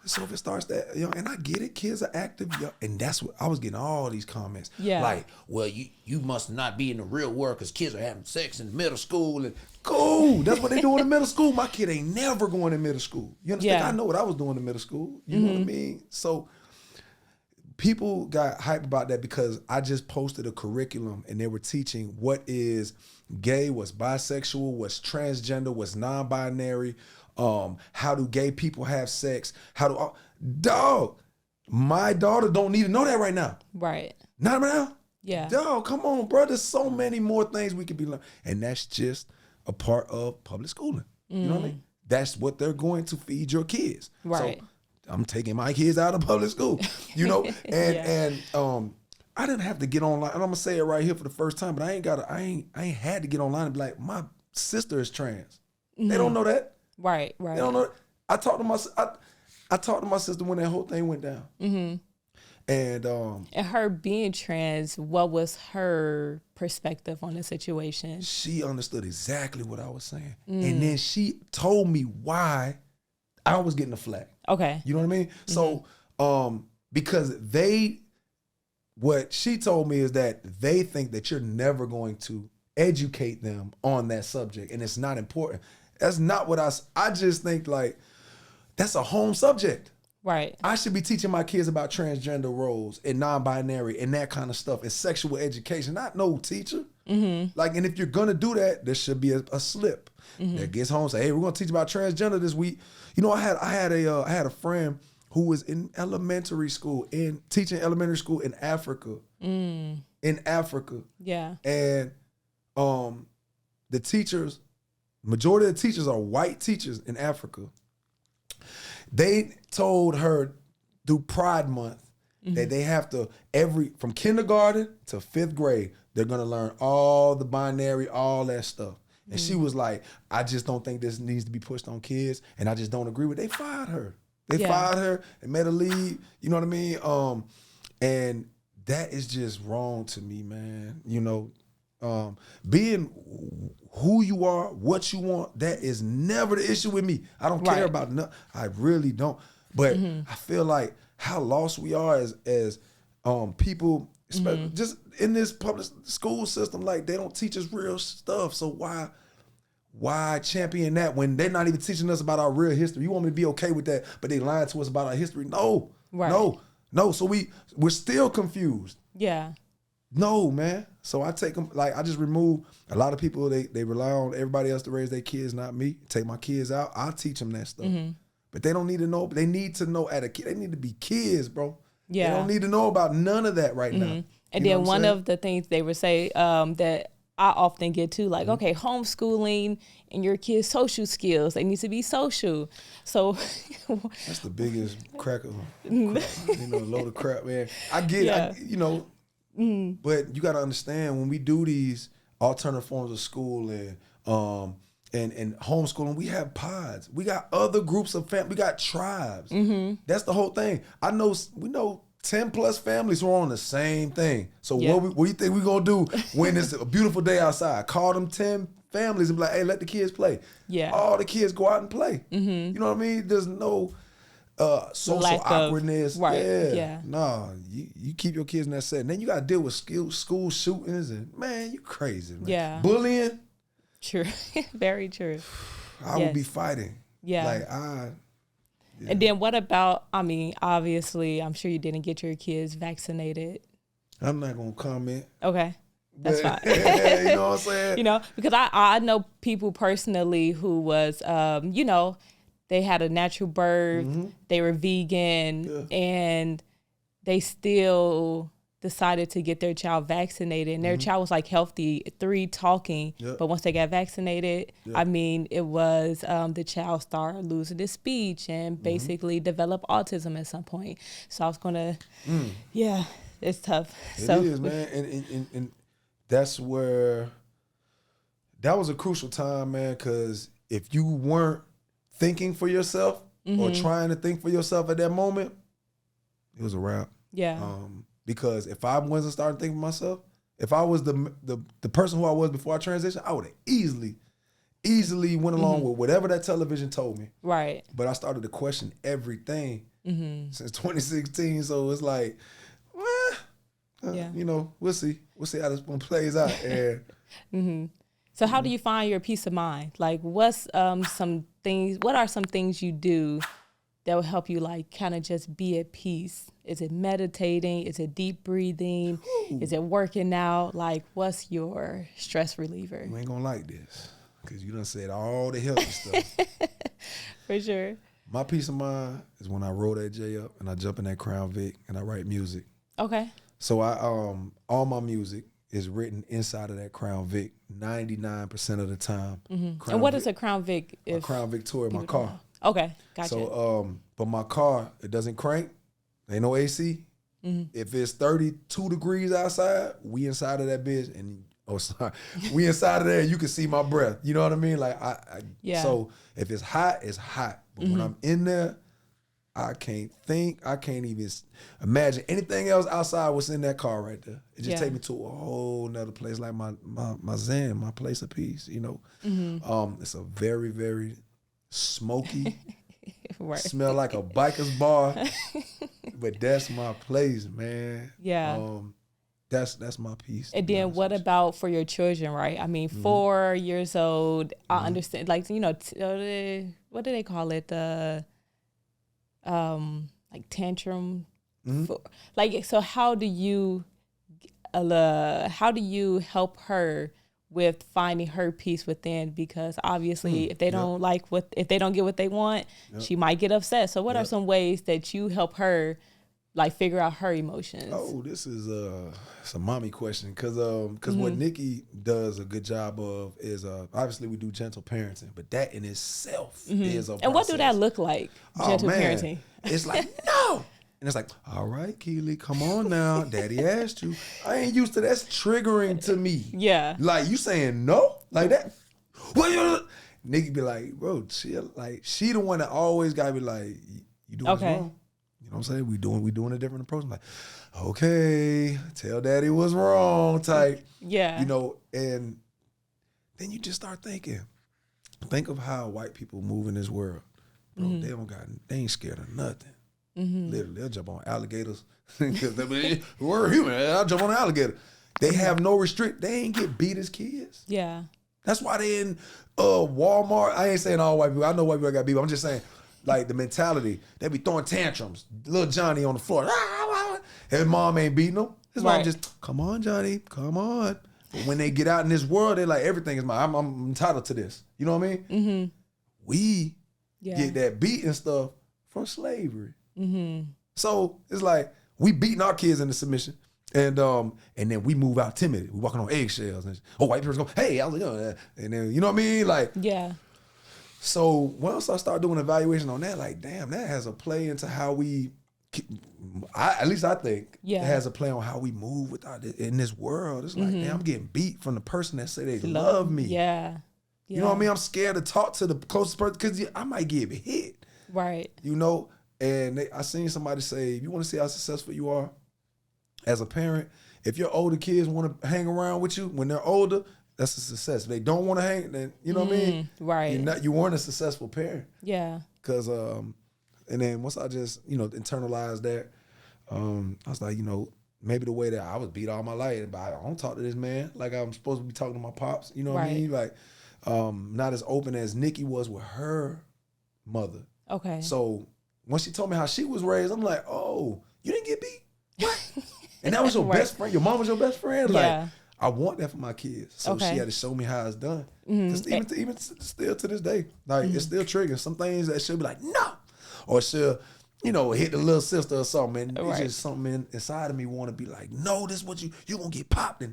if it starts that, and I get it, kids are active, and that's what I was getting all these comments. Yeah. Like, well, you must not be in the real world because kids are having sex in middle school. And cool, that's what they doing in middle school. My kid ain't never going in middle school. You understand? I know what I was doing in middle school. You know what I mean? So people got hype about that because I just posted a curriculum and they were teaching what is gay, what's bisexual, what's transgender, what's non-binary, how do gay people have sex, dog, my daughter don't need to know that right now. Right. Not right now. Yeah. Dog, come on, bro. There's so many more things we could be learning. And that's just a part of public schooling. You know what I mean? That's what they're going to feed your kids. Right. So I'm taking my kids out of public school, and I didn't have to get online. And I'm gonna say it right here for the first time, but I ain't had to get online and be like, my sister is trans. They don't know that. Right. They don't know that. I talked to my sister when that whole thing went down. And her being trans, what was her perspective on the situation? She understood exactly what I was saying. And then she told me why I was getting the flack. Okay. You know what I mean? So, because what she told me is that they think that you're never going to educate them on that subject and it's not important. That's not what I just think like, that's a home subject. Right. I should be teaching my kids about transgender roles and non-binary and that kind of stuff and sexual education, not no teacher. Like, and if you're gonna do that, there should be a slip that gets home and say, hey, we're gonna teach about transgender this week. You know, I had a friend who was in elementary school teaching elementary school in Africa. In Africa. Yeah. And the teachers, majority of the teachers are white teachers in Africa. They told her through Pride Month that they have to, from kindergarten to 5th grade, they're gonna learn all the binary, all that stuff. And she was like, I just don't think this needs to be pushed on kids, and I just don't agree with it. They fired her. They fired her and made her leave, you know what I mean? And that is just wrong to me, man. You know, being who you are, what you want, that is never the issue with me. I don't care about nothing. I really don't. But I feel like how lost we are as people, especially just in this public school system, like they don't teach us real stuff. So why champion that when they're not even teaching us about our real history? You want me to be okay with that, but they lying to us about our history? No, no. So we're still confused. Yeah. No, man. So I take them, like I just remove a lot of people, they rely on everybody else to raise their kids, not me. Take my kids out, I'll teach them that stuff. But they don't need to know, they need to know they need to be kids, bro. Yeah. They don't need to know about none of that right now. And then one of the things they would say that I often get to, like, okay, homeschooling and your kids' social skills, they need to be social. So that's the biggest crack of, load of crap, man. I get it, but you got to understand when we do these alternative forms of school and homeschooling, we have pods. We got other groups of family. We got tribes. That's the whole thing. We know 10 plus families who are on the same thing. So what do you think we're going to do when it's a beautiful day outside? Call them 10 families and be like, hey, let the kids play. Yeah. All the kids go out and play. You know what I mean? There's no social awkwardness. Yeah. No, you keep your kids in that setting. Then you got to deal with school shootings and, man, you crazy, man. Yeah. Bullying. True. Very true. I would be fighting. Yeah. And then what about, obviously, I'm sure you didn't get your kids vaccinated. I'm not going to comment. Okay. That's fine. You know what I'm saying? Because I know people personally who was, they had a natural birth, they were vegan, and they still decided to get their child vaccinated, and their child was like healthy, 3 talking, but once they got vaccinated, I mean, it was the child started losing his speech and basically developed autism at some point. So I was gonna, it's tough. It is, man, and that's where that was a crucial time, man, because if you weren't thinking for yourself or trying to think for yourself at that moment, it was a wrap. Yeah. Because if I wasn't starting thinking for myself, if I was the person who I was before I transitioned, I would have easily went along with whatever that television told me. Right. But I started to question everything since 2016. So it's like, you know, we'll see. We'll see how this one plays out. And So how do you find your peace of mind? Like, what are some things you do that will help you, like, kind of just be at peace? Is it meditating? Is it deep breathing? Is it working out? Like, what's your stress reliever? You ain't gonna like this because you done said all the healthy stuff. For sure. My peace of mind is when I roll that J up and I jump in that Crown Vic and I write music. Okay. So I all my music is written inside of that Crown Vic 99% of the time. And what is a Crown Vic? A Crown Victoria, my car. Okay, gotcha. So, but my car, it doesn't crank. Ain't no AC. If it's 32 degrees outside, we inside of that bitch, and we inside of there, and you can see my breath. You know what I mean? Like So if it's hot, it's hot. But when I'm in there, I can't think. I can't even imagine anything else outside what's in that car right there. It just take me to a whole nother place, like my zen, my place of peace. You know, it's a very, very smoky. Right. Smell like a biker's bar, but that's my place, man. Yeah. That's my peace. And then what about for your children, right? I mean, 4 years old, I understand, like, you know, what do they call it? Like tantrum. Like, so how do you help her with finding her peace within? Because obviously if they don't if they don't get what they want, she might get upset. So what are some ways that you help her, like, figure out her emotions? Oh, this is it's a mommy question, because what Nikki does a good job of is obviously we do gentle parenting, but that in itself is a process. And what do that look like? Gentle parenting. It's like, no. And it's like, all right, Keely, come on now. Daddy asked you. I ain't used to that. That's triggering to me. Yeah. Like, you saying no? Like that? Nikki be like, bro, chill. Like, she the one that always got to be like, you doing this wrong. You know what I'm saying? We doing a different approach. I'm like, okay, tell daddy what's wrong type. Yeah. You know, and then you just start thinking. Think of how white people move in this world. Bro, they ain't scared of nothing. Literally, they'll jump on alligators. We're human. I'll jump on an alligator. They have no restrict. They ain't get beat as kids. Yeah. That's why they in Walmart. I ain't saying all white people. I know white people got beat, but I'm just saying, like, the mentality. They be throwing tantrums. Little Johnny on the floor. His mom ain't beating him. His mom just, come on, Johnny, come on. But when they get out in this world, they're like, everything is mine. I'm entitled to this. You know what I mean? We get that beating stuff from slavery. So it's like we beating our kids into submission, and then we move out timid. We walking on eggshells, and white people go, "Hey, I was like, and then you know what I mean, like So once I start doing evaluation on that, like, damn, that has a play into how we. At least I think it has a play on how we move in this world. It's like, damn, I'm getting beat from the person that say they love me. Yeah. You know what I mean? I'm scared to talk to the closest person because I might get hit. Right. You know. And I seen somebody say, if you want to see how successful you are as a parent, if your older kids want to hang around with you when they're older, that's a success. If they don't want to hang, then you know what I mean? Right. You weren't a successful parent. Yeah. Because, and then once I just, internalized that, I was like, maybe the way that I was beat all my life, but I don't talk to this man like I'm supposed to be talking to my pops. You know what I mean? Like, not as open as Nikki was with her mother. Okay. So when she told me how she was raised, I'm like, oh, you didn't get beat? What? And that was your best friend? Your mom was your best friend? Like, I want that for my kids. So she had to show me how it's done. Because even still to this day, like, it's still triggering. Some things that she'll be like, no. Or she'll, hit the little sister or something. And Right. it's just something inside of me want to be like, no, this is what you gonna get popped.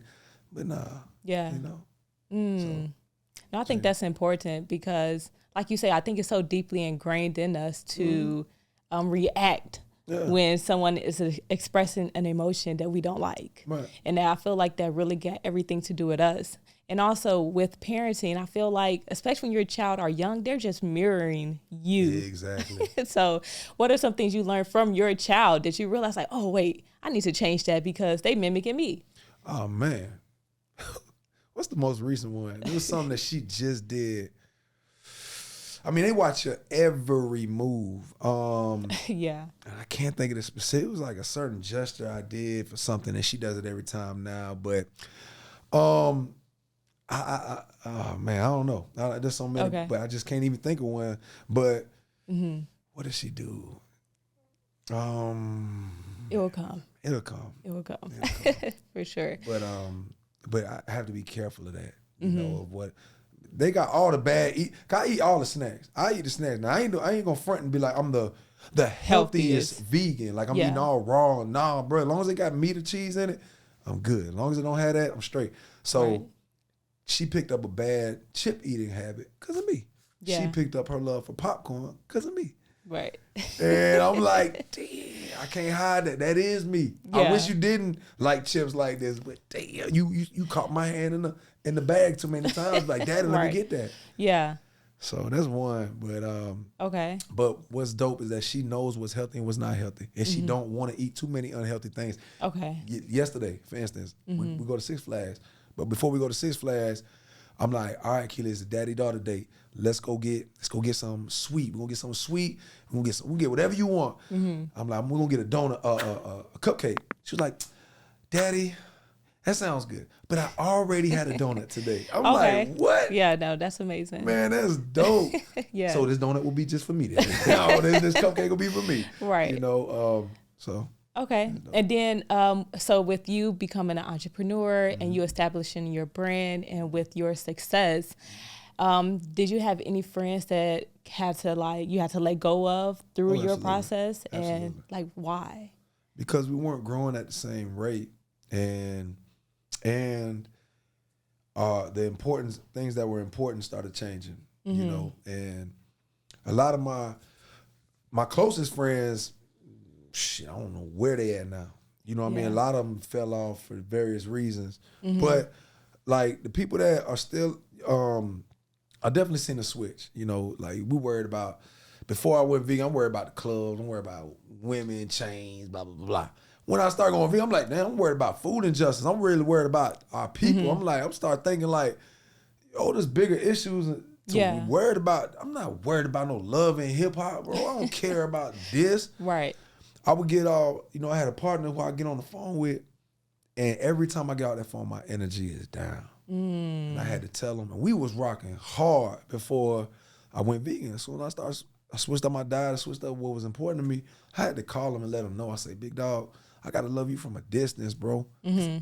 But nah, Yeah. So, no, I think that's important because, like you say, I think it's so deeply ingrained in us to react when someone is expressing an emotion that we don't like. Right. And I feel like that really got everything to do with us. And also with parenting, I feel like, especially when your child are young, they're just mirroring you. Yeah, exactly. So what are some things you learned from your child that you realize like, oh, wait, I need to change that because they mimicking me? Oh, man. What's the most recent one? It was something that she just did. I mean, they watch your every move. Yeah. And I can't think of the specific. It was like a certain gesture I did for something, and she does it every time now. But, oh man, I don't know. There's so many, but I just can't even think of one. But what did she do? It will come. It'll come. It will come. For sure. But I have to be careful of that. You know, of what they got all the bad. I eat all the snacks. I eat the snacks. Now I ain't gonna front and be like I'm the healthiest vegan. Like I'm eating all raw. Nah, bro. As long as they got meat or cheese in it, I'm good. As long as it don't have that, I'm straight. So she picked up a bad chip eating habit because of me. Yeah. She picked up her love for popcorn because of me. Right. And I'm like, damn, I can't hide that. That is me. Yeah. I wish you didn't like chips like this, but damn, you caught my hand in the bag too many times. Like, Daddy, let me get that. Yeah. So that's one. But okay. But what's dope is that she knows what's healthy and what's not healthy, and she don't want to eat too many unhealthy things. Okay. Yesterday, for instance, we go to Six Flags, but before we go to Six Flags, I'm like, all right, Keely, it's a daddy-daughter date. Let's go get something sweet. We're gonna get something sweet. We'll get whatever you want. I'm like, we're gonna get a donut, a cupcake. She was like, Daddy, that sounds good. But I already had a donut today. I'm like, what? Yeah, no, that's amazing. Man, that's dope. Yeah. So this donut will be just for me then. No, this cupcake will be for me. Right. So. Okay. And then, so with you becoming an entrepreneur and you establishing your brand and with your success, did you have any friends that you had to let go of through your process? Absolutely. And like, why? Because we weren't growing at the same rate, and the important things that were important started changing, you know, and a lot of my closest friends, I don't know where they at now. You know what I mean? A lot of them fell off for various reasons. But like the people that are still, I definitely seen a switch. You know, like we worried about, before I went vegan, I'm worried about the clubs, I'm worried about women, chains, blah, blah, blah, blah. When I started going vegan, I'm like, damn, I'm worried about food injustice. I'm really worried about our people. I'm start thinking like, there's bigger issues to be worried about. I'm not worried about no love and hip hop, bro. I don't care about this. Right. I would get all, I had a partner who I get on the phone with, and every time I get out that phone, my energy is down. And I had to tell him, and we was rocking hard before I went vegan. So when I switched up my diet, I switched up what was important to me, I had to call him and let him know. I say, big dog, I got to love you from a distance, bro.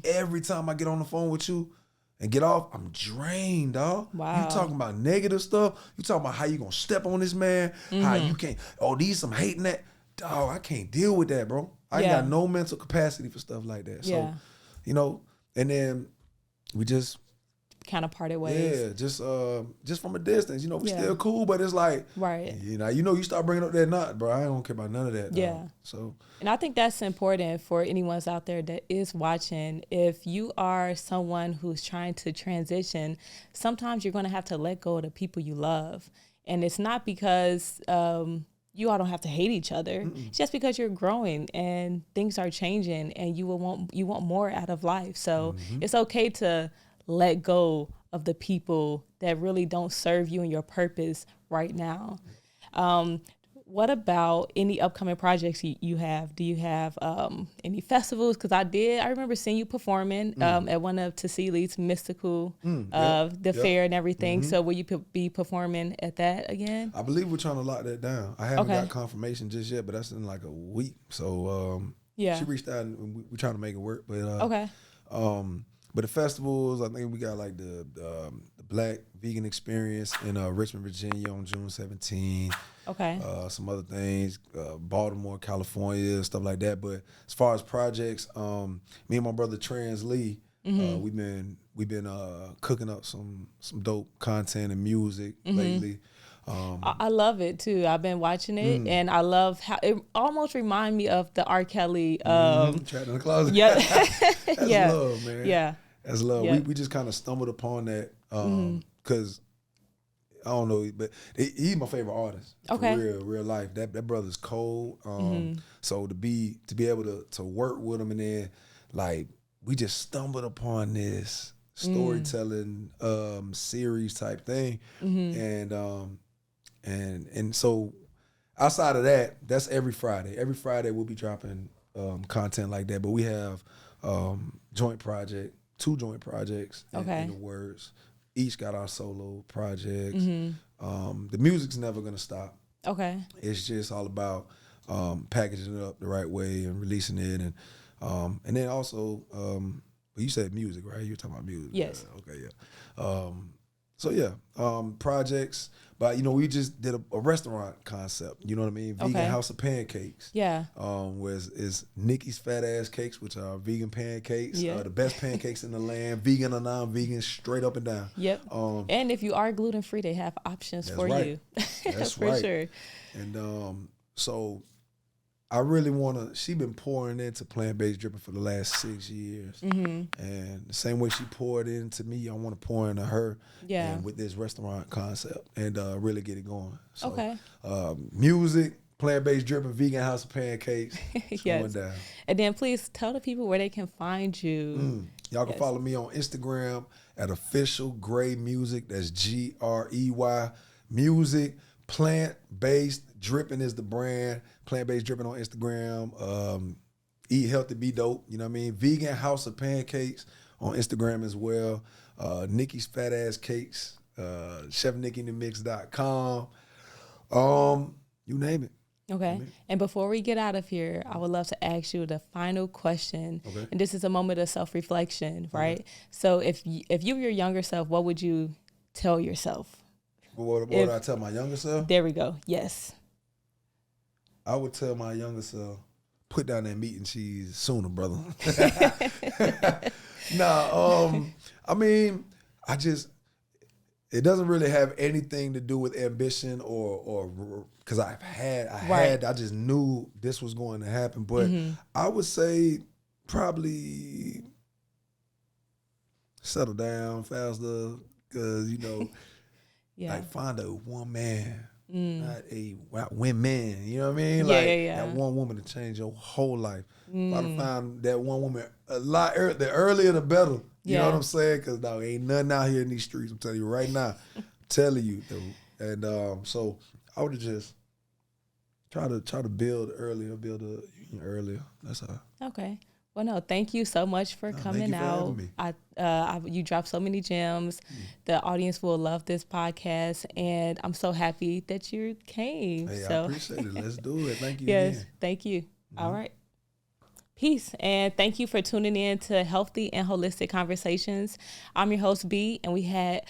Every time I get on the phone with you and get off, I'm drained, dog. Wow. You talking about negative stuff. You talking about how you going to step on this man, how you can't, these some hating that. Dog, I can't deal with that, bro. I ain't got no mental capacity for stuff like that. So, and then we just kind of parted ways. Yeah, just from a distance. We still cool, but it's like, right. You start bringing up that nut, bro. I don't care about none of that. Yeah. Dog. So, and I think that's important for anyone out there that is watching. If you are someone who's trying to transition, sometimes you're going to have to let go of the people you love, and it's not because you all don't have to hate each other. It's just because you're growing and things are changing, and you want more out of life. So it's okay to let go of the people that really don't serve you and your purpose right now. What about any upcoming projects you have? Do you have any festivals? Because I remember seeing you performing at one of Tassili's mystical, fair and everything. So will you be performing at that again? I believe we're trying to lock that down. I haven't got confirmation just yet, but that's in like a week. So she reached out and we're trying to make it work. But but the festivals, I think we got like the Black Vegan Experience in Richmond, Virginia on June 17. Okay. Some other things, Baltimore, California, stuff like that. But as far as projects, me and my brother Trans Lee, we've been cooking up some dope content and music lately. I love it too. I've been watching it, and I love how it almost reminds me of the R. Kelly. Trapped in the closet. Yeah, That's yeah, love, man. yeah. That's love. Yeah. We just kind of stumbled upon that because I don't know, but he's my favorite artist. Okay. For real life. That brother's cold. So to be able to work with him, and then like we just stumbled upon this storytelling series type thing, and so outside of that, that's every Friday. Every Friday we'll be dropping content like that. But we have two joint projects in the words. Each got our solo projects. The music's never gonna stop. Okay. It's just all about packaging it up the right way and releasing it, and then also, you said music, right? You were talking about music. Yes. Okay, yeah. Projects, but we just did a restaurant concept. You know what I mean? Vegan House of Pancakes. Yeah. Where is Nikki's Fat Ass Cakes, which are vegan pancakes. Yeah. The best pancakes in the land, vegan or non-vegan, straight up and down. Yep. And if you are gluten free, they have options for you. That's for right. sure. And so I really she been pouring into plant-based dripping for the last 6 years. And the same way she poured into me, I want to pour into her. Yeah. And with this restaurant concept and really get it going. So, Okay. Music, plant-based dripping, vegan house of pancakes. It's Yes. going down. And then please tell the people where they can find you. Y'all can follow me on Instagram at official Grey Music. That's GREY Music. Plant-based dripping is the brand. Plant-based dripping on Instagram. Eat healthy, be dope. You know what I mean? Vegan House of Pancakes on Instagram as well. Nikki's Fat Ass Cakes. ChefNikkiTheMix.com. You name it. Okay. And before we get out of here, I would love to ask you the final question. Okay. And this is a moment of self-reflection, right? So if you were your younger self, what would you tell yourself? What would I tell my younger self? There we go. Yes. I would tell my younger self, put down that meat and cheese sooner, brother. I mean, it doesn't really have anything to do with ambition or because I just knew this was going to happen. But I would say probably settle down faster because, like find a one man, not women. You know what I mean? That one woman to change your whole life. If I'd find that one woman a lot the earlier the better. You know what I'm saying? Because ain't nothing out here in these streets. I'm telling you right now. I'm telling you, dude. And so I would just try to build earlier. That's all. Okay. Well, no, thank you so much for coming out. You dropped so many gems. The audience will love this podcast, and I'm so happy that you came. Hey, I appreciate it. Let's do it. Thank you. Yes, again. Thank you. All right. Peace, and thank you for tuning in to Healthy and Holistic Conversations. I'm your host, B, and we had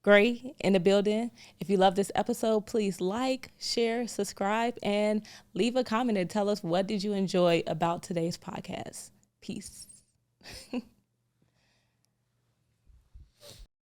Gray in the building. If you love this episode, please like, share, subscribe, and leave a comment and tell us what did you enjoy about today's podcast. Peace.